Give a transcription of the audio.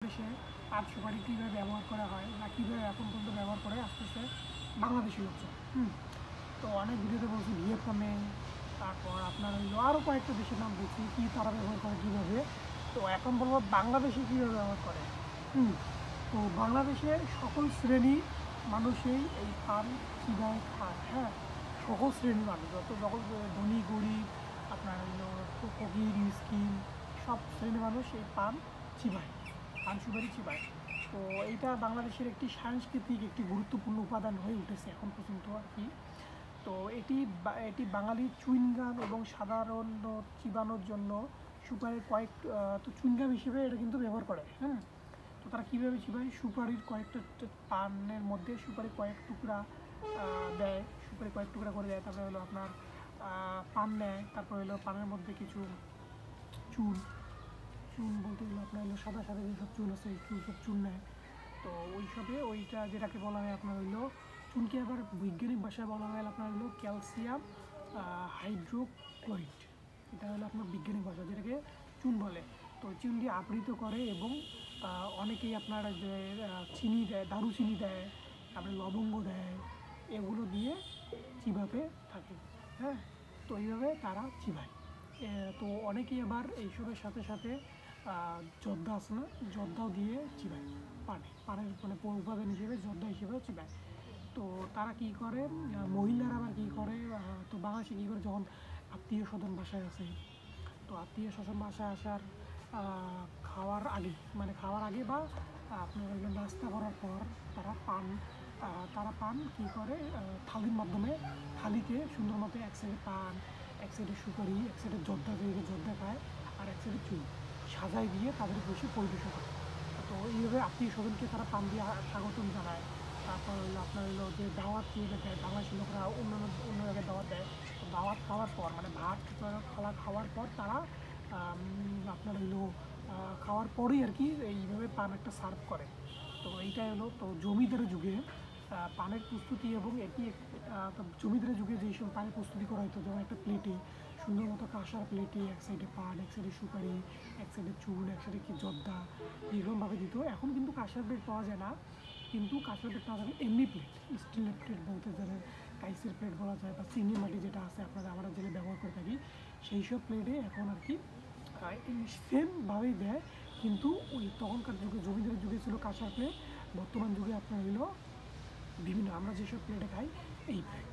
বাংলাদেশে পান সুপারি কীভাবে ব্যবহার করা হয় বা কীভাবে এখন পর্যন্ত ব্যবহার করে আসতেছে বাংলাদেশি লোকজন। তো অনেক ভিডিওতে বলছি ভিয়েতনামে, তারপর আপনার হইলো আরও কয়েকটা দেশের নাম বলছি কী তারা ব্যবহার করে কীভাবে। তো এখন বলবো বাংলাদেশে কীভাবে ব্যবহার করে। তো বাংলাদেশের সকল শ্রেণী মানুষই এই পান চিবায় খায়। হ্যাঁ, সকল শ্রেণীর মানুষ, যত সকল ধনী গরিব, আপনার হইলো ফকির মিসকিন, সব শ্রেণীর মানুষ এই পান চিবায়, পান সুপারি চিবায়। তো এইটা বাংলাদেশের একটি সাংস্কৃতিক একটি গুরুত্বপূর্ণ উপাদান হয়ে উঠেছে এখন পর্যন্ত আর কি। তো এটি বাঙালির চুইংগাম এবং সাধারণ চিবানোর জন্য সুপারির তো চুইংগাম হিসেবে এটা কিন্তু ব্যবহার করে। তো তারা কীভাবে চিবায়, সুপারির কয়েকটা পানের মধ্যে সুপারি কয়েক টুকরা দেয়, সুপারি কয়েক টুকরা করে দেয়, তারপরে হলো আপনার পান নেয়, তারপর হলো পানের মধ্যে কিছু চুন বলতে গেলে আপনার হলো সাদা সাদা যেসব চুন আছে এই সব চুন নেয়। তো ওইটা যেটাকে বলা হয় আপনার হইলো চুনকে আবার বৈজ্ঞানিক ভাষায় বলা হয় আপনার হলো ক্যালসিয়াম হাইড্রোক্লোরাইড। এটা হলো আপনার বৈজ্ঞানিক ভাষা, যেটাকে চুন বলে। তো চুন দিয়ে আবৃত করে এবং অনেকেই আপনার যে চিনি দেয়, দারুচিনি দেয়, তারপরে লবঙ্গ দেয়, এগুলো দিয়ে চিবাতে থাকে। হ্যাঁ, তো এইভাবে তারা চিবায়। তো অনেকেই আবার এইসবের সাথে সাথে জর্দা আছে না, জর্দাও দিয়ে চিবায়, পানের মানে উপাদান হিসেবে জর্দা হিসেবেও চিবায়। তো তারা কী করে, মহিলারা আবার কী করে, তো বাংলাদেশে কী করে, যখন আত্মীয় স্বজন বাসায় আসে, তো আত্মীয় স্বজন বাসায় আসার খাওয়ার আগে বা আপনার নাস্তা করার পর তারা পান কী করে, থালির মাধ্যমে থালিতে সুন্দর মতো এক সাইডে পান, এক সাইডে সুপারি, এক সাইডে জর্দা খায়, আর এক সাইডে চুল সাজাই দিয়ে তাদের বসে পরিবেশন করে। তো এইভাবে আত্মীয় স্বজনকে তারা পান দিয়ে স্বাগতম জানায়। তারপর হলো আপনার হলো যে দাওয়াত দেয়, বাংলাদেশের লোকরা অন্য জায়গায় দাওয়াত দেয়। তো দাওয়াত খাওয়ার পর মানে ভাত খাওয়ার পর তারা আপনার হইলো খাওয়ার পরেই আর কি এইভাবে পান একটা সার্ভ করে। তো এইটাই হলো তো জমিদারের যুগে পানের প্রস্তুতি, এবং জমিদারের যুগে যেই সব পানের প্রস্তুতি করা হতো, যেমন একটা প্লেটে সুন্দর মতো কাঁসার প্লেটে এক সাইডে পান, এক সাইডে সুপারি, এক সাইডে চুল, এক সাইডে কি জর্দা, এরকমভাবে দিত। এখন কিন্তু কাঁসার প্লেট পাওয়া যায় না, কিন্তু কাঁসার প্লেট না থাকে এমনি প্লেট, স্টিলের প্লেট বলতে যাদের কাইসের প্লেট বলা যায়, বা চিনি মাটি যেটা আছে আমরা যেটা ব্যবহার করে থাকি, সেই সব প্লেটে এখন আর কি সেমভাবেই দেয়। কিন্তু ওই তখনকার যুগে জমিদারের যুগে ছিল কাঁসার প্লেট, বর্তমান যুগে আপনার হইলো বিভিন্ন আমরা যেসব প্লেটে খাই এই প্লেট।